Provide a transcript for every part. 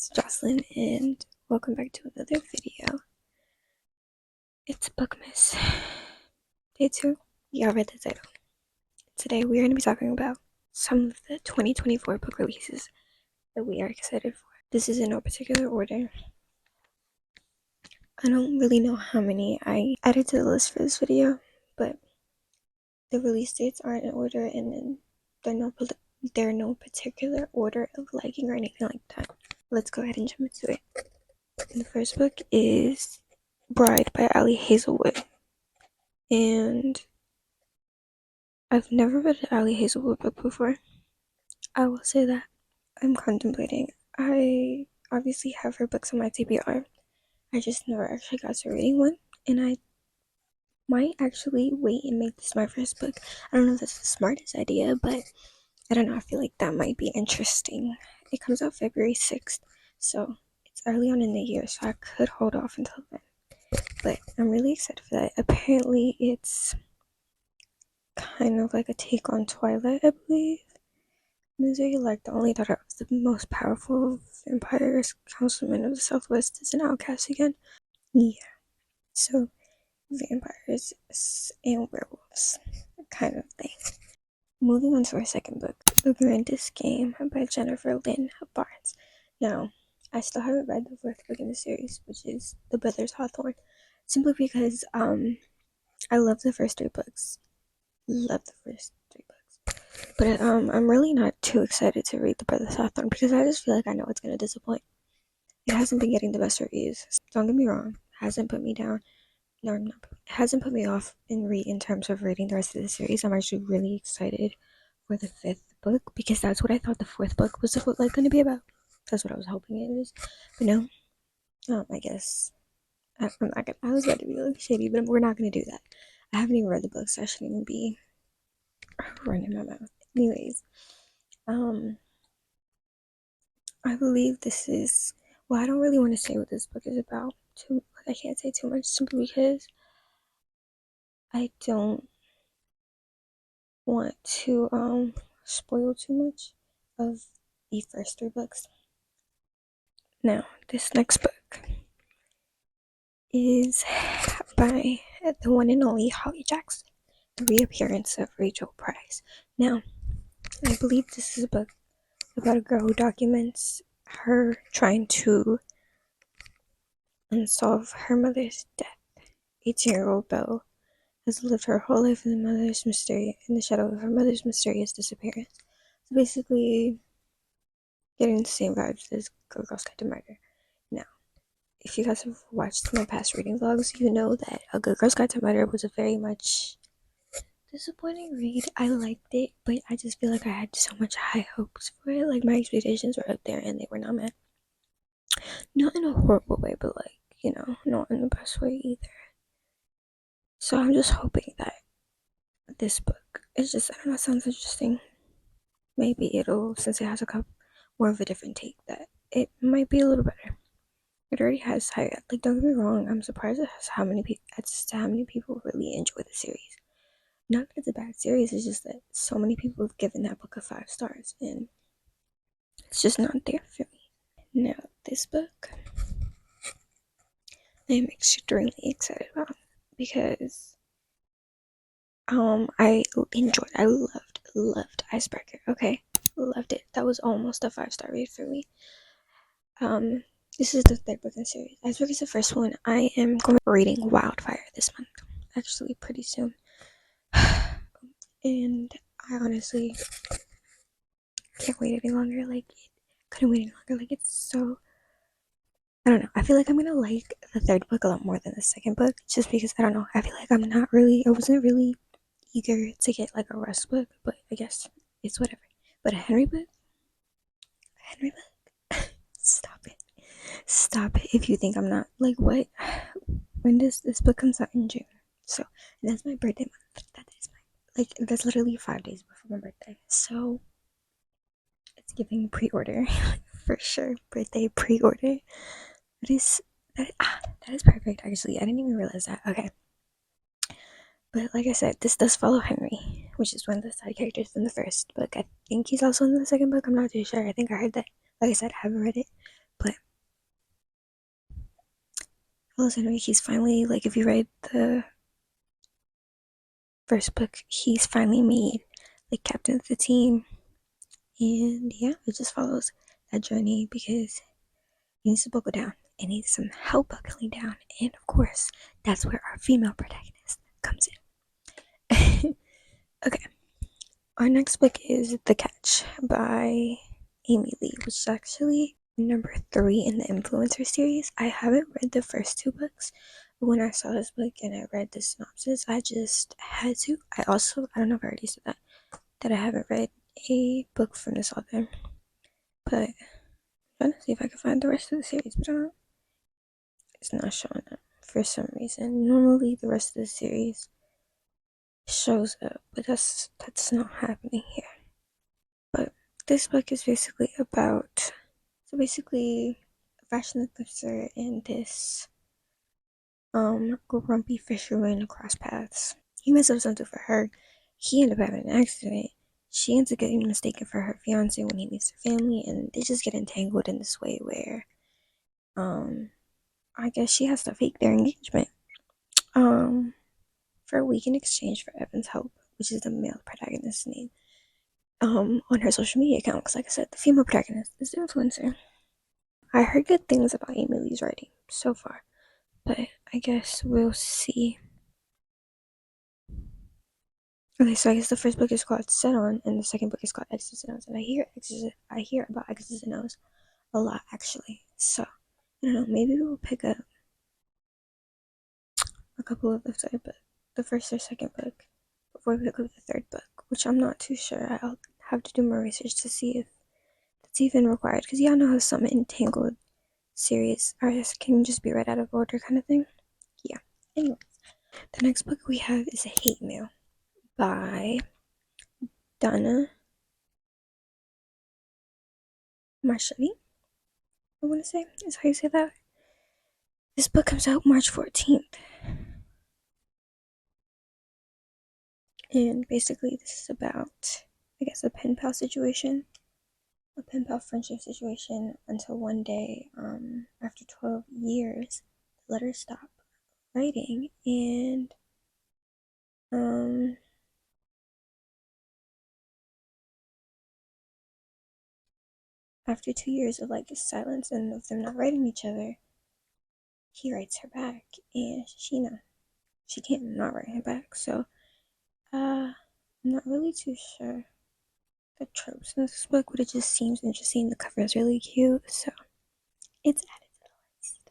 it's Jocelyn, and welcome back to another video. It's Bookmas. Day 2. Y'all read the title. Today we are going to be talking about some of the 2024 book releases that we are excited for. This is in no particular order. I don't really know how many I added to the list for this video, but the release dates aren't in order, and then they're no particular order of liking or anything like that. Let's go ahead and jump into it. And the first book is Bride by Ali Hazelwood. And I've never read an Ali Hazelwood book before. I will say that. I'm contemplating. I obviously have her books on my TBR. I just never actually got to reading one. And I might actually wait and make this my first book. I don't know if that's the smartest idea, but I don't know. I feel like that might be interesting. It comes out February 6th. So it's early on in the year, so I could hold off until then. But I'm really excited for that. Apparently it's kind of like a take on Twilight, I believe. Misery, like the only daughter of the most powerful vampires, councilman of the Southwest, is an outcast again. Yeah. So vampires and werewolves kind of thing. Moving on to our second book, The Grandest Game by Jennifer Lynn Barnes. Now, I still haven't read the fourth book in the series, which is The Brothers Hawthorne, simply because I love the first three books. But I'm really not too excited to read The Brothers Hawthorne because I just feel like I know it's gonna disappoint. It hasn't been getting the best reviews. Don't get me wrong, hasn't put me down. No, it hasn't put me off in terms of reading the rest of the series. I'm actually really excited for the fifth book because that's what I thought the fourth book was like going to be about. That's what I was hoping it was, but no. I guess I'm not gonna. I was about to be a little shady, but we're not gonna do that. I haven't even read the book, so I shouldn't even be running my mouth. Anyways, I believe this is. Well, I don't really want to say what this book is about. I can't say too much simply because I don't want to spoil too much of the first three books. Now, this next book is by the one and only Holly Jackson, The Reappearance of Rachel Price. Now, I believe this is a book about a girl who documents her trying to unsolve her mother's death. 18-year-old Belle has lived her whole life in the shadow of her mother's mysterious disappearance. So basically, getting the same vibes as Good Girls Guide to Murder. Now, if you guys have watched my past reading vlogs, you know that A Good Girl's Guide to Murder was a very much disappointing read. I liked it, but I just feel like I had so much high hopes for it. Like, my expectations were up there and they were not met. Not in a horrible way, but like, not in the best way either. So I'm just hoping that this book is just, I don't know, sounds interesting. Maybe it'll, since it has a couple more of a different take, that it might be a little better. It already has high, like, don't get me wrong, I'm surprised at how many people really enjoy the series. Not that it's a bad series, it's just that so many people have given that book a 5 stars, and it's just not there for me. Now, this book I'm extremely excited about because I loved Icebreaker. Okay, loved it. That was almost a 5-star read for me. This is the third book in the series. Icebreaker is the first one. I am going to be reading Wildfire this month, actually pretty soon. And I honestly can't wait any longer. Couldn't wait any longer. It's so, I don't know. I feel like I'm gonna like the third book a lot more than the second book, just because I don't know. I feel like I wasn't really eager to get like a Russ book, but I guess it's whatever. But a Henry book, stop it. If you think I'm not, like, what? When does this book comes out in June? So that's my birthday month. That's literally 5 days before my birthday. So it's giving pre-order for sure. Birthday pre-order. That is perfect. Actually, I didn't even realize that. Okay. But like I said, this does follow Henry, which is one of the side characters in the first book. I think he's also in the second book. I'm not too sure. I think I heard that. Like I said, I haven't read it, but Well, anyway, he's finally, like, if you read the first book, he's finally made, like, captain of the team. And yeah, it just follows that journey because he needs to buckle down and needs some help buckling down. And of course, that's where our female protagonist comes in. Okay, our next book is The Catch by Amy Lee, which is actually number 3 in the Influencer series. I haven't read the first 2 books, but when I saw this book and I read the synopsis, I just had to. I don't know if I already said that I haven't read a book from this author, but I'm trying to see if I can find the rest of the series, but it's not showing up for some reason. Normally, the rest of the series shows up, but that's not happening here. But this book is basically about basically a fashion influencer and this grumpy fisherman cross paths. He messes up something for her. He ended up having an accident. She ends up getting mistaken for her fiance when he meets her family, and they just get entangled in this way where I guess she has to fake their engagement for a week in exchange for Evan's help, which is the male protagonist's name, on her social media account. Because, like I said, the female protagonist is the influencer. I heard good things about Emily's writing so far, but I guess we'll see. Okay, so I guess the first book is called Set On, and the second book is called X's and O's. And I hear about X's and O's a lot actually. So I don't know, maybe we'll pick up a couple of the first or second book before we pick up the third book, which I'm not too sure. I'll have to do more research to see if it's even required. Because y'all know how some entangled series can just be read out of order kind of thing. Yeah. Anyway, the next book we have is A Hate Mail by Donna Marchetti, I want to say is how you say that. This book comes out March 14th. And basically, this is about, I guess, a pen pal situation, a pen pal friendship situation until one day, after 12 years, the letters stop writing. And, after 2 years of like silence and of them not writing each other, he writes her back, and she can't not write him back. So, I'm not really too sure the tropes in this book, but it just seems interesting. The cover is really cute, so it's added to the list.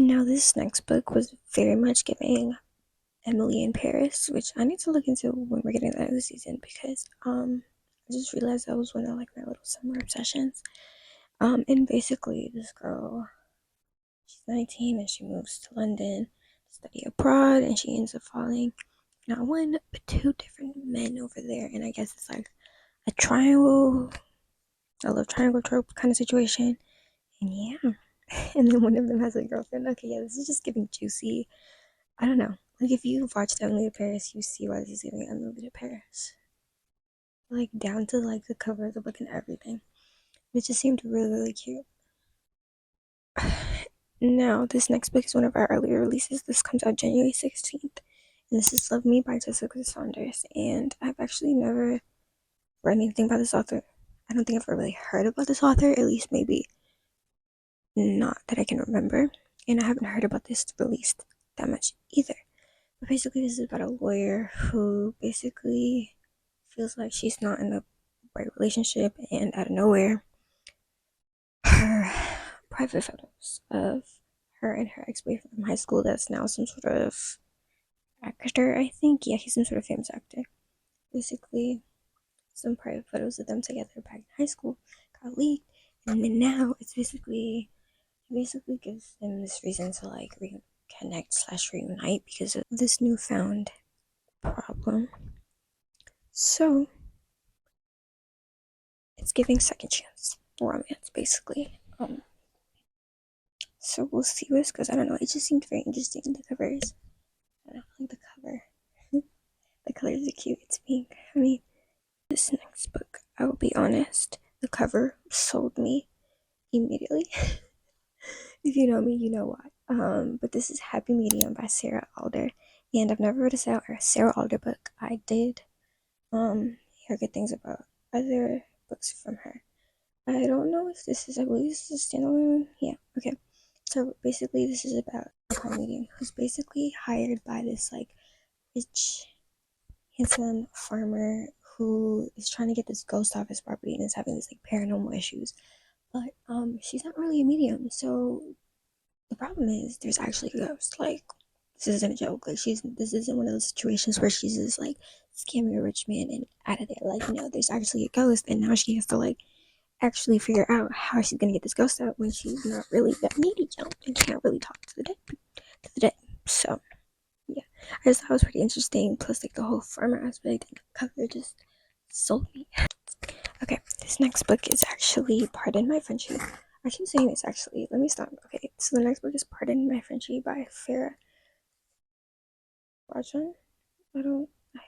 Now, this next book was very much giving Emily in Paris, which I need to look into when we're getting that season because I just realized that was one of like my little summer obsessions. And basically this girl, she's 19 and she moves to London to study abroad, and she ends up falling not one but two different men over there, and I guess it's like a love triangle trope kind of situation. And yeah. And then one of them has a girlfriend. Okay, yeah, this is just giving juicy. I don't know. Like, if you've watched Emily in Paris, you see why this is giving Emily in Paris. Like, down to, like, the cover of the book and everything. It just seemed really, really cute. Now, this next book is one of our earlier releases. This comes out January 16th. And this is Love Me by Jessica Saunders. And I've actually never read anything by this author. I don't think I've ever really heard about this author, at least maybe not that I can remember. And I haven't heard about this released that much either. But basically, this is about a lawyer who basically feels like she's not in the right relationship, and out of nowhere, her private photos of her and her ex-boyfriend from high school, that's now some sort of actor, I think. Yeah, he's some sort of famous actor. Basically, some private photos of them together back in high school got leaked, and then now it's basically gives them this reason to like reconnect slash reunite because of this newfound problem. So it's giving second chance romance, basically. So we'll see this because I don't know. It just seemed very interesting. The covers. I don't like the cover. The colors are cute. It's pink. I mean, this next book, I will be honest, the cover sold me immediately. If you know me, you know why. But this is Happy Medium by Sarah Alder, and I've never read a Sarah Alder book. I did hear good things about other books from her. I don't know if this is, I believe this is a standalone. Yeah, okay. So basically, this is about a comedian who's basically hired by this like rich, handsome farmer who is trying to get this ghost off his property and is having these like paranormal issues. But she's not really a medium, so the problem is there's actually a ghost. Like this isn't a joke. Like this isn't one of those situations where she's just like scamming a rich man and out of there. Like no, there's actually a ghost, and now she has to like actually figure out how she's gonna get this ghost out when she's not really that medium and can't really talk to the dead. So yeah, I just thought it was pretty interesting. Plus, like the whole farmer aspect and the cover just sold me. Okay, this next book is actually Pardon My Frenchie. I keep saying this actually. Let me stop. Okay, so the next book is Pardon My Frenchie by Farah Rajan. I don't. I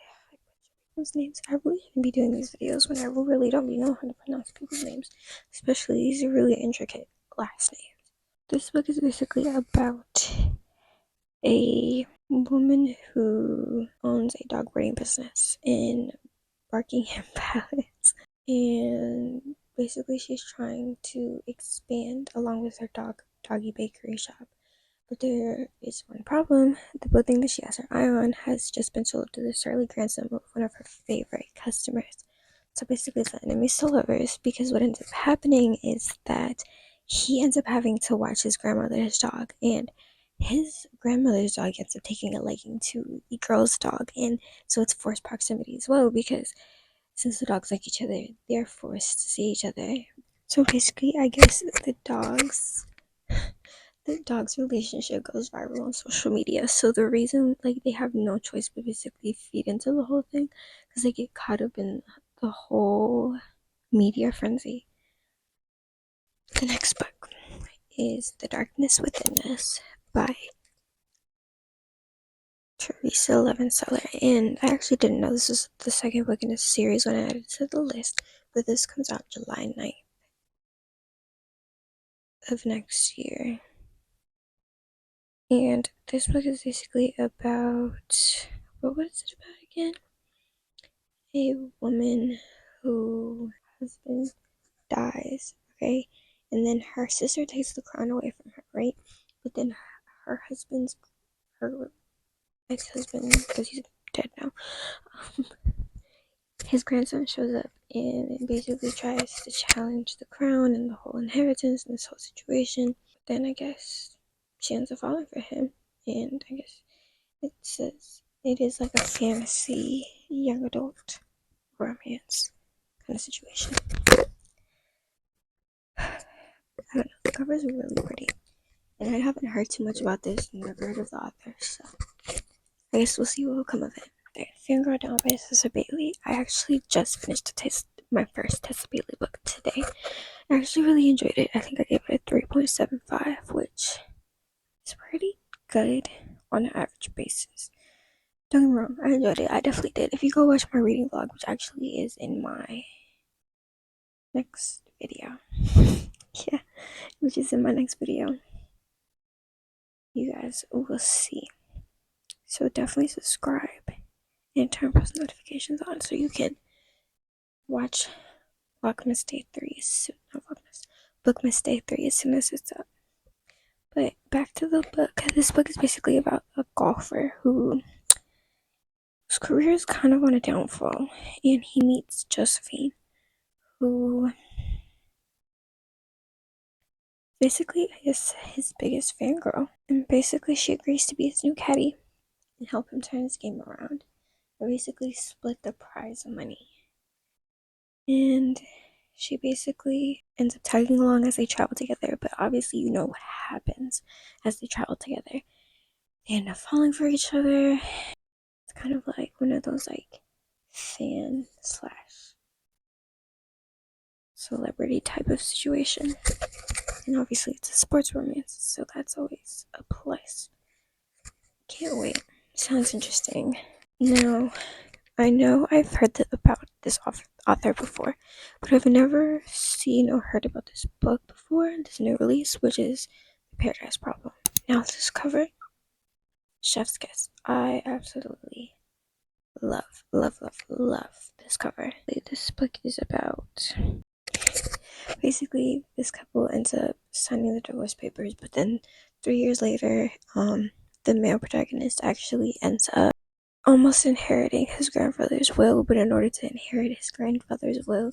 those names. I really shouldn't be doing these videos when I really don't know how to pronounce people's names, especially these are really intricate last names. This book is basically about a woman who owns a dog boarding business in Buckingham Palace, and basically she's trying to expand along with her doggy bakery shop. But there is one problem. The building that she has her eye on has just been sold to the surly grandson of one of her favorite customers. So basically, it's the enemies to lovers because what ends up happening is that he ends up having to watch his grandmother's dog, and his grandmother's dog ends up taking a liking to the girl's dog, and so it's forced proximity as well because since the dogs like each other, they're forced to see each other. So basically, I guess the dog's relationship goes viral on social media. So the reason like they have no choice but basically feed into the whole thing because they get caught up in the whole media frenzy. The next book is The Darkness Within Us by Teresa Levenseller, and I actually didn't know this was the second book in this series when I added it to the list, but this comes out July 9th of next year. And this book is basically about, what was it about again? A woman who husband dies, okay? And then her sister takes the crown away from her, right? But then her her ex-husband, because he's dead now, his grandson shows up and basically tries to challenge the crown and the whole inheritance and this whole situation. But then I guess she ends up falling for him, and I guess it says it is like a fantasy young adult romance kind of situation. I don't know. The cover is really pretty, and I haven't heard too much about this and never heard of the author, so I guess we'll see what will come of it. There, Fangirl Down by Tessa Bailey. I actually just finished my first Tessa Bailey book today. I actually really enjoyed it. I think I gave it a 3.75, which is pretty good on an average basis. Don't get me wrong, I enjoyed it. I definitely did. If you go watch my reading vlog, which actually is in my next video, yeah, which is in my next video, you guys will see. So definitely subscribe and turn post notifications on so you can watch Bookmas Day 3 as soon, not Vlogmas, Bookmas Day 3 as soon as it's up. But back to the book. This book is basically about a golfer whose career is kind of on a downfall, and he meets Josephine, who basically is his biggest fangirl. And basically, she agrees to be his new caddy and help him turn his game around. They basically split the prize money. And she basically ends up tagging along as they travel together, but obviously you know what happens as they travel together. They end up falling for each other. It's kind of like one of those like fan slash celebrity type of situation. And obviously it's a sports romance, so that's always a plus. Can't wait. Sounds interesting. Now, I know I've heard about this author before, but I've never seen or heard about this book before, this new release, which is The Paradise Problem. Now, this cover, chef's kiss. I absolutely love this cover. This book is about basically this couple ends up signing the divorce papers, but then 3 years later, the male protagonist actually ends up almost inheriting his grandfather's will, but in order to inherit his grandfather's will,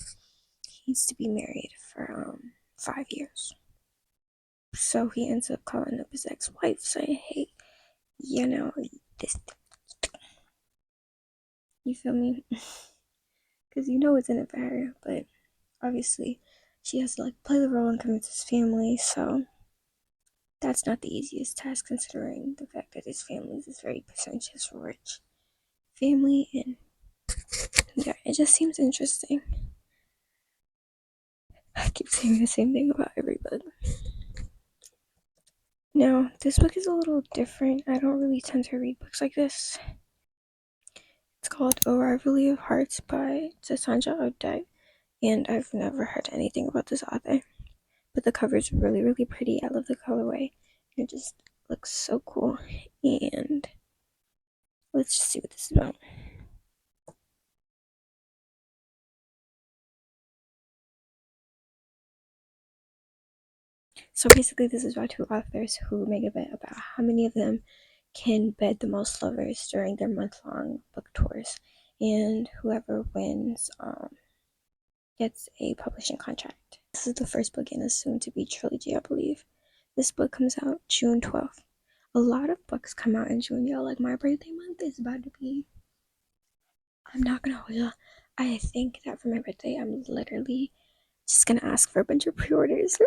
he needs to be married for 5 years. So he ends up calling up his ex-wife saying, hey, this, you feel me? Because it's in it for her, but obviously she has to play the role and convince his family, so that's not the easiest task considering the fact that his family is very pretentious, rich family, and yeah, it just seems interesting. I keep saying the same thing about every book. Now, this book is a little different. I don't really tend to read books like this. It's called A Rivalry of Hearts by Sasanja Odai, and I've never heard anything about this author. But the cover is really, really pretty. I love the colorway. It just looks so cool. And let's just see what this is about. So basically, this is about two authors who make a bet about how many of them can bed the most lovers during their month-long book tours, and whoever wins gets a publishing contract. This is the first book in a soon-to-be trilogy, I believe. This book comes out June 12th. A lot of books come out in June, y'all. Like, my birthday month is about to be... I'm not gonna hold you. I think that for my birthday, I'm literally just gonna ask for a bunch of pre-orders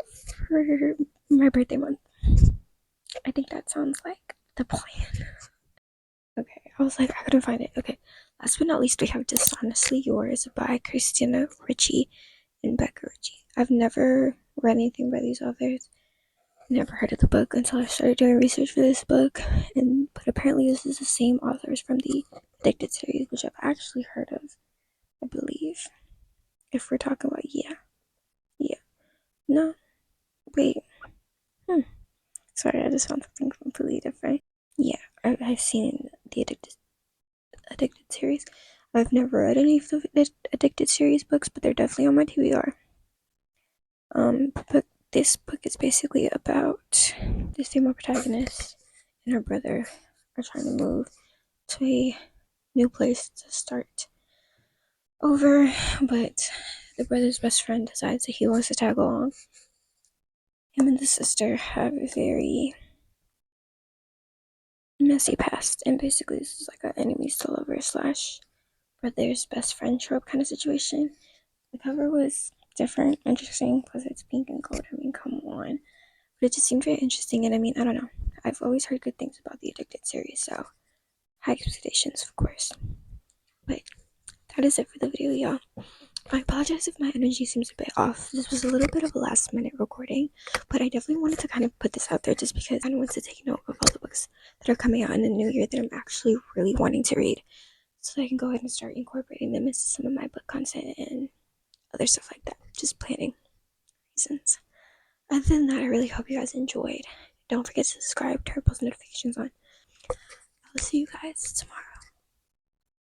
for my birthday month. I think that sounds like the plan. Okay, I was like, I couldn't find it. Okay, last but not least, we have Dishonestly Yours by Christina Ricci and Becca Ritchie. I've never read anything by these authors. Never heard of the book until I started doing research for this book. But apparently this is the same authors from the Addicted series, which I've actually heard of, I believe. If we're talking about yeah. No, wait. Sorry, I just found something completely different. Yeah, I've seen the Addicted series. I've never read any of the Addicted series books, but they're definitely on my TBR. But this book is basically about this female protagonist and her brother are trying to move to a new place to start over, but the brother's best friend decides that he wants to tag along. Him and the sister have a very messy past, and basically this is like an enemies to lover slash brother's best friend trope kind of situation. The cover was different, interesting, plus it's pink and gold. I mean, come on. But it just seemed very interesting, and I mean, I don't know. I've always heard good things about the Addicted series, so high expectations, of course. But that is it for the video, y'all. I apologize if my energy seems a bit off. This was a little bit of a last minute recording, but I definitely wanted to kind of put this out there just because I wanted to take note of all the books that are coming out in the new year that I'm actually really wanting to read, so that I can go ahead and start incorporating them into some of my book content and other stuff like that. Just planning reasons. Other than that, I really hope you guys enjoyed. Don't forget to subscribe, turn post notifications on. I will see you guys tomorrow.